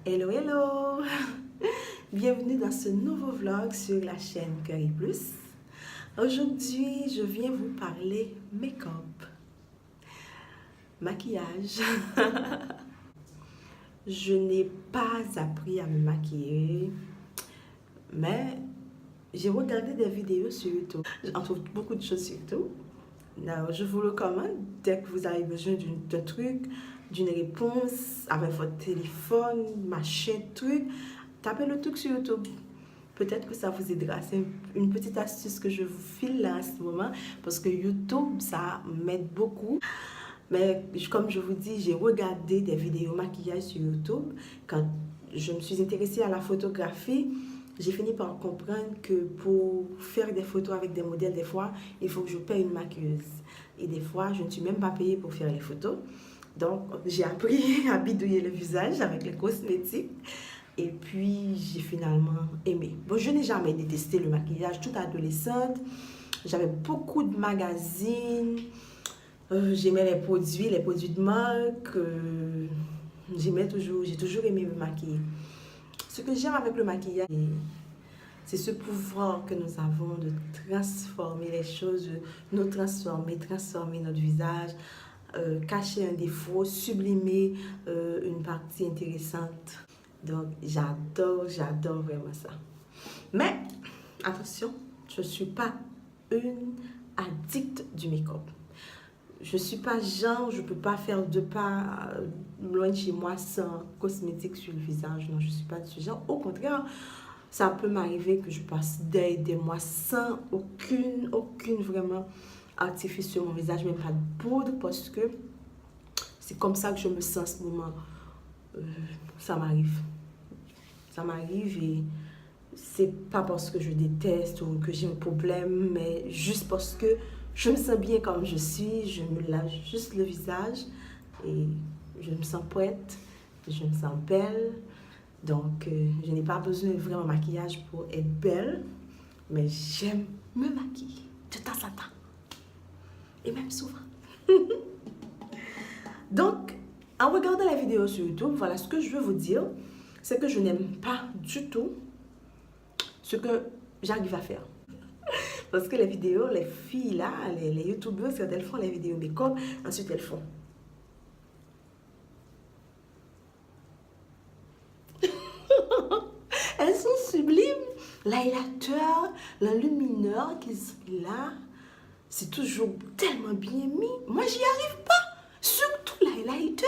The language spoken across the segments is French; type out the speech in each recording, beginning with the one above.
Hello, hello! Bienvenue dans ce nouveau vlog sur la chaîne Curry Plus. Aujourd'hui, je viens vous parler make-up, maquillage. Je n'ai pas appris à me maquiller, mais j'ai regardé des vidéos sur YouTube. J'en trouve beaucoup de choses sur YouTube. Alors, je vous recommande, dès que vous avez besoin d'un truc, d'une réponse avec votre téléphone, machin, truc, tapez le truc sur YouTube. Peut-être que ça vous aidera. C'est une petite astuce que je vous file là en ce moment parce que YouTube, ça m'aide beaucoup. Mais comme je vous dis, j'ai regardé des vidéos maquillage sur YouTube. Quand je me suis intéressée à la photographie, j'ai fini par comprendre que pour faire des photos avec des modèles, des fois, il faut que je paye une maquilleuse. Et des fois, je ne suis même pas payée pour faire les photos. Donc, j'ai appris à bidouiller le visage avec les cosmétiques. Et puis, j'ai finalement aimé. Bon, je n'ai jamais détesté le maquillage. Toute adolescente, j'avais beaucoup de magazines. J'aimais les produits de marque. J'ai toujours aimé me maquiller. Ce que j'aime avec le maquillage, c'est ce pouvoir que nous avons de transformer les choses, nous transformer notre visage, cacher un défaut, sublimer une partie intéressante. Donc, j'adore vraiment ça. Mais, attention, je ne suis pas une addict du make-up. Je ne suis pas genre, je ne peux pas faire deux pas loin de chez moi sans cosmétiques sur le visage. Non, je ne suis pas de ce genre. Au contraire, ça peut m'arriver que je passe des mois sans aucune vraiment artifice sur mon visage, même pas de poudre, parce que c'est comme ça que je me sens en ce moment. Ça m'arrive. Ça m'arrive et c'est pas parce que je déteste ou que j'ai un problème, mais juste parce que je me sens bien comme je suis, je me lave juste le visage et je me sens prête, je me sens belle. Donc, je n'ai pas besoin de vraiment maquillage pour être belle, mais j'aime me maquiller de temps en temps. Et même souvent. Donc, en regardant la vidéo sur YouTube, voilà ce que je veux vous dire, c'est que je n'aime pas du tout ce que j'arrive à faire. Parce que les vidéos, les filles là, les youtubeuses, quand elles font les vidéos make-up, ensuite elles font. Elles sont sublimes. L'highlighter, l'enlumineur qu'ils ont là, c'est toujours tellement bien mis. Moi, j'y arrive pas. Surtout l'highlighter,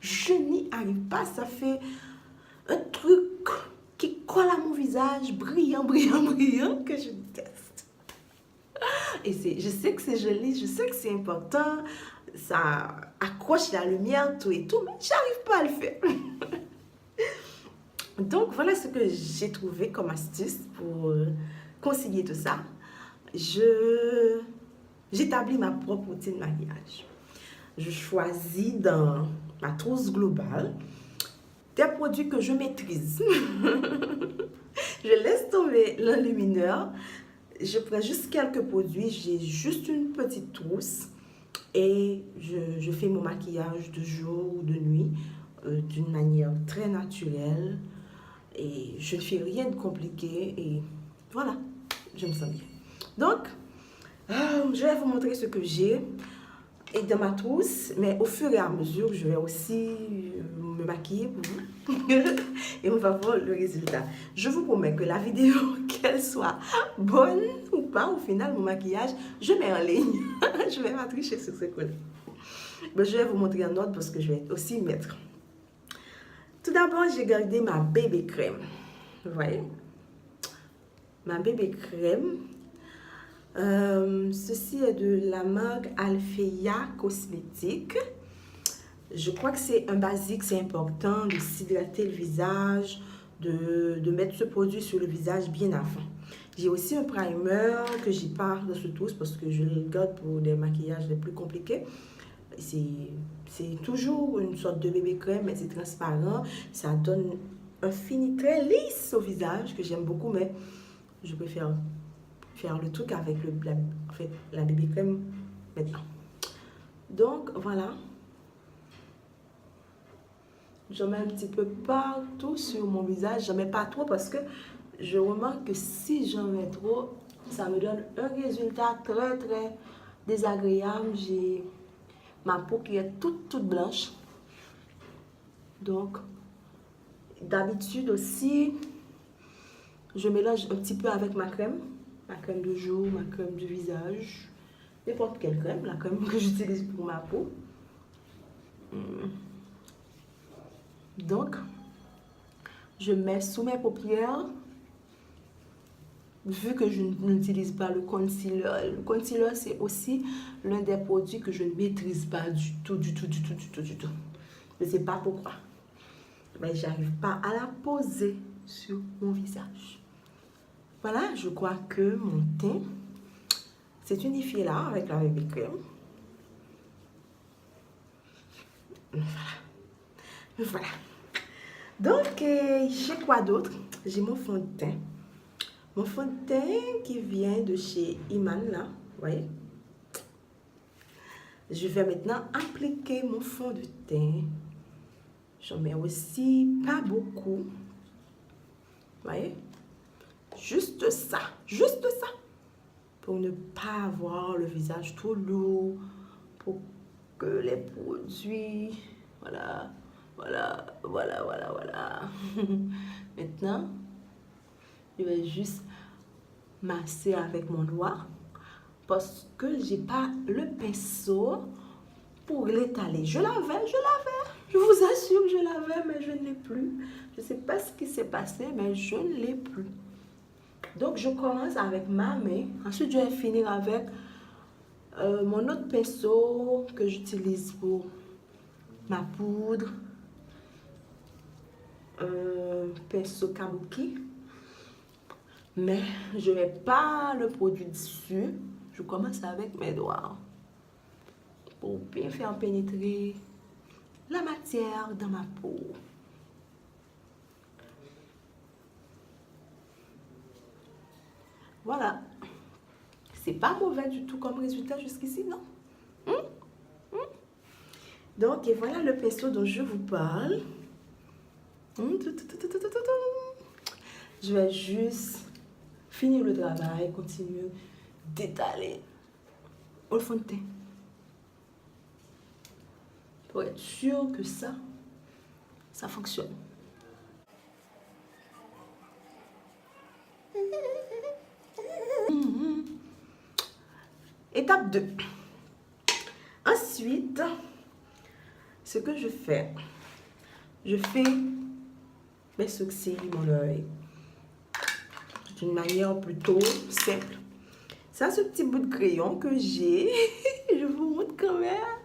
je n'y arrive pas. Ça fait un truc qui colle à mon visage, brillant, que je déteste. Et je sais que c'est joli, je sais que c'est important, ça accroche la lumière, tout et tout, mais j'arrive pas à le faire. Donc, voilà ce que j'ai trouvé comme astuce pour concilier tout ça. J'établis ma propre routine de maquillage. Je choisis dans ma trousse globale des produits que je maîtrise. Je laisse tomber l'enlumineur. Je prends juste quelques produits. J'ai juste une petite trousse. Et je fais mon maquillage de jour ou de nuit d'une manière très naturelle. Et je ne fais rien de compliqué. Et voilà, je me sens bien. Donc, je vais vous montrer ce que j'ai et dans ma trousse, mais au fur et à mesure, je vais aussi me maquiller pour vous et on va voir le résultat. Je vous promets que la vidéo, qu'elle soit bonne ou pas, au final, mon maquillage, je mets en ligne. Je vais m'attricher sur ce côté. Je vais vous montrer en ordre parce que je vais aussi mettre. Tout d'abord, j'ai gardé ma bébé crème. Vous voyez? Ma bébé crème. Ceci est de la marque Alfea Cosmétique. Je crois que c'est un basique, c'est important de s'hydrater le visage, de mettre ce produit sur le visage bien avant. J'ai aussi un primer que j'ai pas dans ce trousse parce que je le garde pour des maquillages les plus compliqués. C'est toujours une sorte de bébé crème, mais c'est transparent. Ça donne un fini très lisse au visage que j'aime beaucoup, mais je préfère faire le truc avec la bébé crème maintenant. Donc, voilà. J'en mets un petit peu partout sur mon visage. J'en mets pas trop parce que je remarque que si j'en mets trop, ça me donne un résultat très très désagréable. J'ai ma peau qui est toute blanche. Donc, d'habitude aussi, je mélange un petit peu avec ma crème de jour, ma crème du visage, n'importe quelle crème, la crème que j'utilise pour ma peau. Donc, je mets sous mes paupières, vu que je n'utilise pas le concealer. Le concealer, c'est aussi l'un des produits que je ne maîtrise pas du tout. Je ne sais pas pourquoi. Mais j'arrive pas à la poser sur mon visage. Voilà, je crois que mon teint s'est unifié là avec la BB crème. Voilà. Donc, j'ai quoi d'autre? J'ai mon fond de teint. Mon fond de teint qui vient de chez Iman, là, vous voyez. Je vais maintenant appliquer mon fond de teint. J'en mets aussi pas beaucoup. Vous voyez. Juste ça. Pour ne pas avoir le visage trop lourd. Pour que les produits... Voilà. Maintenant, je vais juste masser avec mon doigt parce que j'ai pas le pinceau pour l'étaler. Je l'avais. Je vous assure que je l'avais, mais je ne l'ai plus. Je ne sais pas ce qui s'est passé, mais je ne l'ai plus. Donc, je commence avec ma main. Ensuite, je vais finir avec mon autre pinceau que j'utilise pour ma poudre. Pinceau kabuki. Mais je ne mets pas le produit dessus. Je commence avec mes doigts pour bien faire pénétrer la matière dans ma peau. Voilà. C'est pas mauvais du tout comme résultat jusqu'ici, non? Donc, et voilà le pinceau dont je vous parle. Je vais juste finir le travail, continuer d'étaler au fond de teint. Pour être sûr que ça fonctionne. Étape 2. Ensuite, ce que je fais mes sourcils, mon œil, d'une manière plutôt simple. Ça, ce petit bout de crayon que j'ai, je vous montre quand même,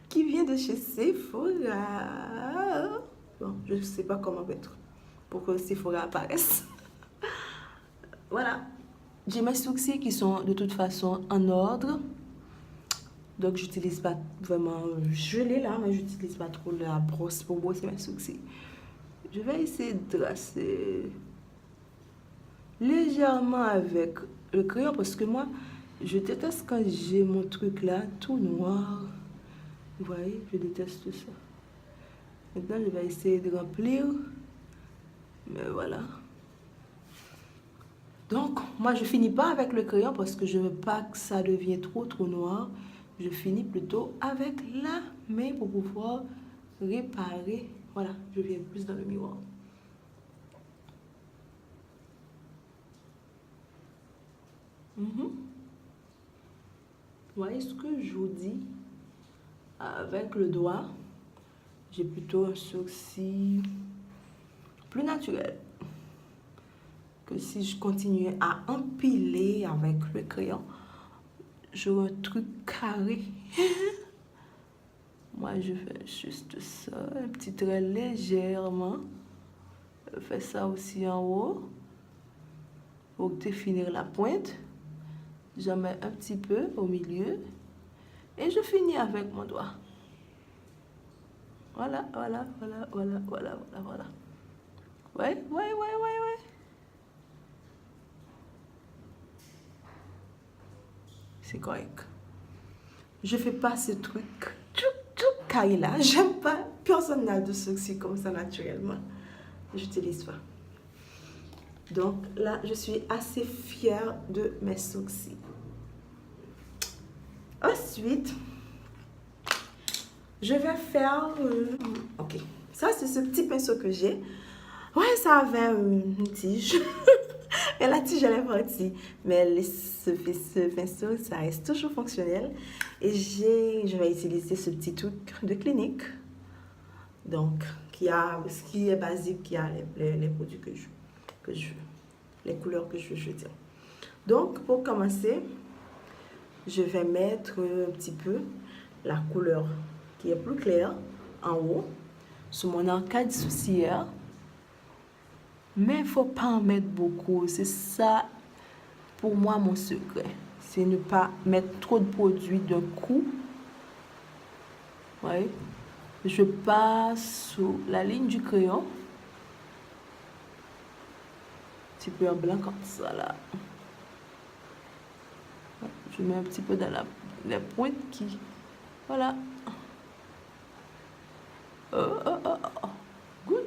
qui vient de chez Sephora. Bon, je ne sais pas comment mettre pour que Sephora apparaisse. Voilà. J'ai mes sourcils qui sont de toute façon en ordre. Donc, j'utilise pas vraiment... Je l'ai là, mais j'utilise pas trop la brosse pour brosser mes sourcils. Je vais essayer de tracer légèrement avec le crayon parce que moi, je déteste quand j'ai mon truc là tout noir. Vous voyez, je déteste ça. Maintenant, je vais essayer de remplir. Mais voilà. Donc, moi, je finis pas avec le crayon parce que je veux pas que ça devienne trop noir. Je finis plutôt avec la main pour pouvoir réparer. Voilà, je viens plus dans le miroir. Vous voyez ce que je vous dis? Avec le doigt, j'ai plutôt un sourcil plus naturel que si je continuais à empiler avec le crayon. J'aurai un truc carré. Moi, je fais juste ça, un petit trait légèrement. Je fais ça aussi en haut pour définir la pointe. J'en mets un petit peu au milieu et je finis avec mon doigt. Voilà. Ouais. C'est correct. Je fais pas ce truc carré là. J'aime pas. Personne n'a de sourcils comme ça naturellement. J'utilise pas. Donc là, je suis assez fière de mes sourcils. Ensuite, je vais faire... ok. Ça, c'est ce petit pinceau que j'ai. Ouais, ça avait une tige. Et la tige, elle est partie. Mais ce pinceau, ça reste toujours fonctionnel. Et je vais utiliser ce petit truc de Clinique. Donc, ce qui est basique, qui a les produits que je veux. Les couleurs que je veux dire. Donc, pour commencer, je vais mettre un petit peu la couleur qui est plus claire en haut sur mon arcade sourcilière. Mais il ne faut pas en mettre beaucoup. C'est ça, pour moi, mon secret. C'est ne pas mettre trop de produits d'un coup. Ouais. Je passe sur la ligne du crayon. Un petit peu en blanc comme ça, là. Je mets un petit peu dans la pointe qui... Voilà. Good.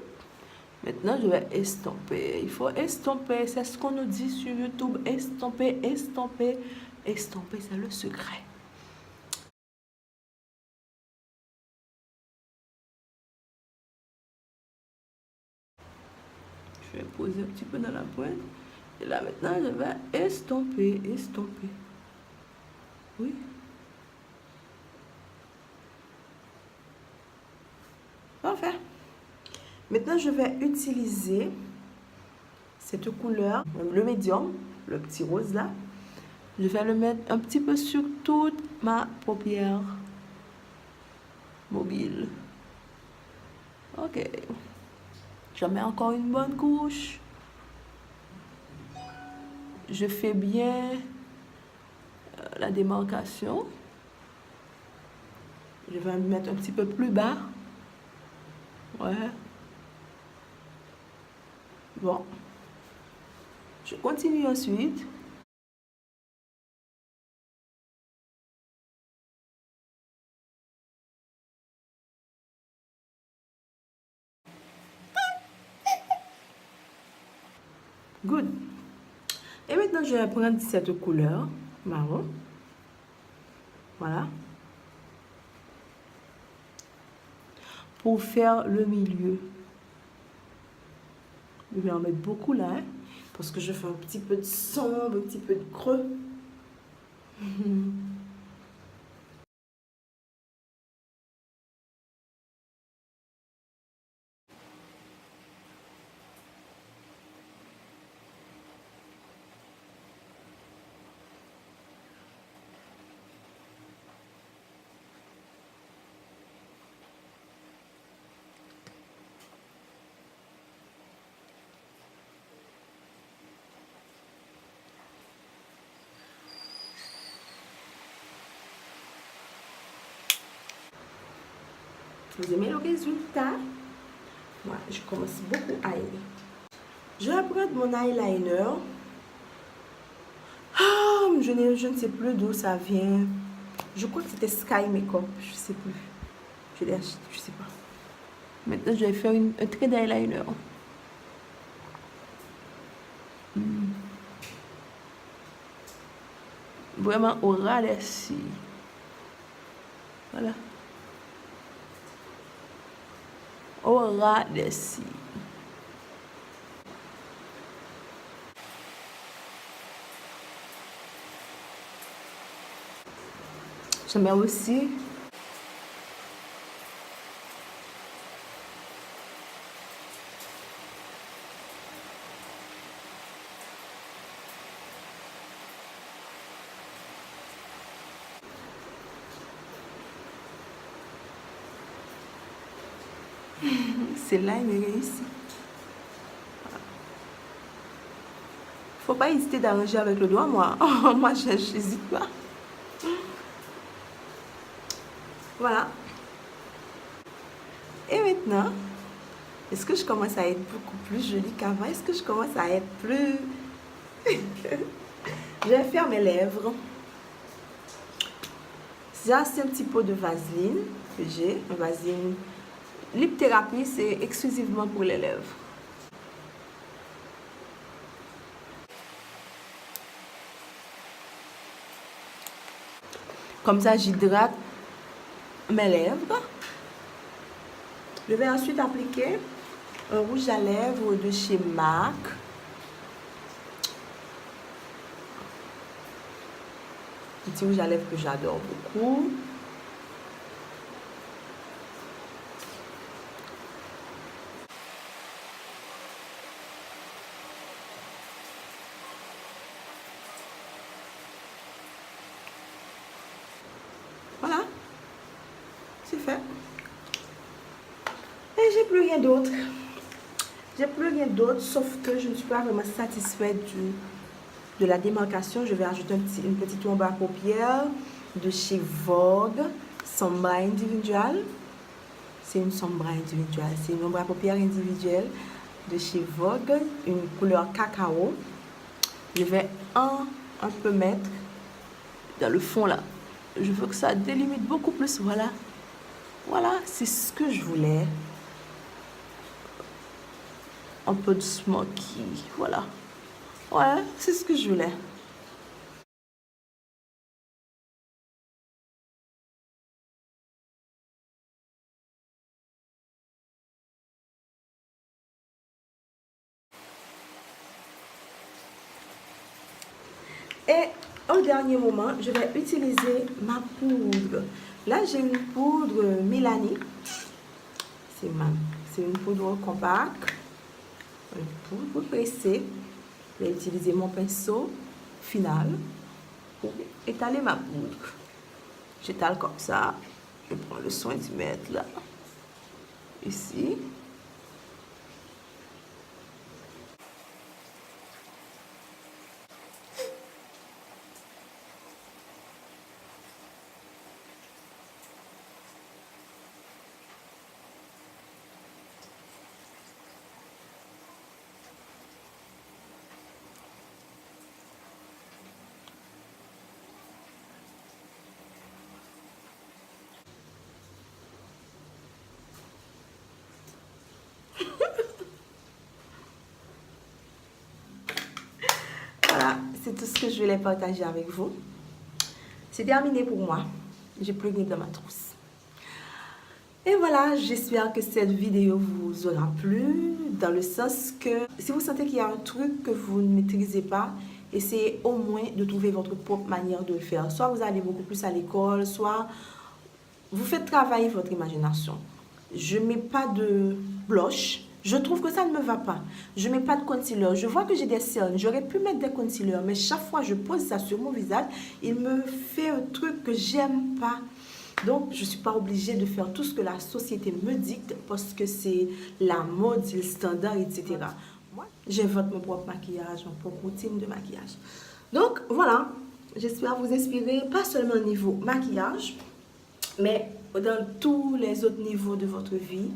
Maintenant, je vais estomper. Il faut estomper. C'est ce qu'on nous dit sur YouTube. Estomper, estomper. Estomper, c'est le secret. Je vais poser un petit peu dans la pointe. Et là, maintenant, je vais estomper, estomper. Oui. Parfait. Maintenant, je vais utiliser cette couleur, le médium, le petit rose là. Je vais le mettre un petit peu sur toute ma paupière mobile. Ok. Je mets encore une bonne couche. Je fais bien la démarcation. Je vais me mettre un petit peu plus bas. Ouais. Bon. Je continue ensuite. Good. Et maintenant, je vais prendre cette couleur marron. Voilà. Pour faire le milieu. Je vais en mettre beaucoup là. Hein, parce que je fais un petit peu de sombre, un petit peu de creux. Vous aimez le résultat? Moi, je commence beaucoup à aimer. Je vais prendre mon eyeliner. Ah, je ne sais plus d'où ça vient. Je crois que c'était Sky Makeup. Je ne sais plus. Je l'ai acheté, je ne sais pas. Maintenant, je vais faire un trait d'eyeliner. Vraiment au ras des cils. Voilà. Au ras des cils. Je mets aussi c'est là, il me réussit. Faut pas hésiter d'arranger avec le doigt, moi. Moi, je n'hésite pas. Voilà. Et maintenant, est-ce que je commence à être beaucoup plus jolie qu'avant? Est-ce que je commence à être plus... Je vais faire mes lèvres. J'ai assez un petit pot de vaseline. que j'ai. Un Vaseline Lip Therapy, c'est exclusivement pour les lèvres. Comme ça, j'hydrate mes lèvres. Je vais ensuite appliquer un rouge à lèvres de chez MAC. Petit rouge à lèvres que j'adore beaucoup. Voilà, c'est fait. Et j'ai plus rien d'autre. J'ai plus rien d'autre, sauf que je ne suis pas vraiment satisfaite de la démarcation. Je vais ajouter une petite ombre à paupières de chez Vogue, Sombra Individual. C'est une Sombra Individual. C'est une ombre à paupières individuelle de chez Vogue, une couleur cacao. Je vais un peu mettre dans le fond là. Je veux que ça délimite beaucoup plus. Voilà. Voilà, c'est ce que je voulais. Un peu de smoky. Voilà. Ouais, c'est ce que je voulais. Et au dernier moment, je vais utiliser ma poudre. Là, j'ai une poudre Milani. C'est une poudre compacte. Une poudre pressée. Je vais utiliser mon pinceau final pour étaler ma poudre. J'étale comme ça. Je prends le soin d'y mettre là. Ici. Voilà, c'est tout ce que je voulais partager avec vous. C'est terminé pour moi. J'ai plus rien dans ma trousse. Et voilà, j'espère que cette vidéo vous aura plu, dans le sens que si vous sentez qu'il y a un truc que vous ne maîtrisez pas, essayez au moins de trouver votre propre manière de le faire. Soit vous allez beaucoup plus à l'école, soit vous faites travailler votre imagination. Je ne mets pas de blush. Je trouve que ça ne me va pas. Je ne mets pas de concealer. Je vois que j'ai des cernes. J'aurais pu mettre des concealers, mais chaque fois que je pose ça sur mon visage, il me fait un truc que j'aime pas. Donc, je ne suis pas obligée de faire tout ce que la société me dicte parce que c'est la mode, c'est le standard, etc. Moi, j'invente mon propre maquillage, mon propre routine de maquillage. Donc, voilà. J'espère vous inspirer, pas seulement au niveau maquillage, mais dans tous les autres niveaux de votre vie.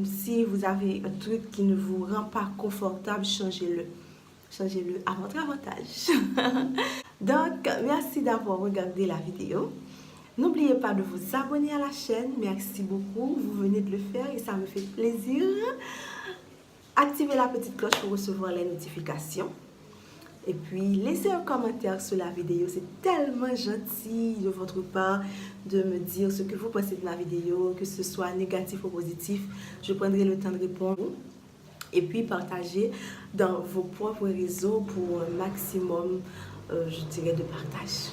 Si vous avez un truc qui ne vous rend pas confortable, changez-le. Changez-le à votre avantage. Donc, merci d'avoir regardé la vidéo. N'oubliez pas de vous abonner à la chaîne. Merci beaucoup. Vous venez de le faire et ça me fait plaisir. Activez la petite cloche pour recevoir les notifications. Et puis, laissez un commentaire sur la vidéo. C'est tellement gentil de votre part de me dire ce que vous pensez de ma vidéo, que ce soit négatif ou positif. Je prendrai le temps de répondre. Et puis, partagez dans vos propres réseaux pour un maximum, je dirais, de partage.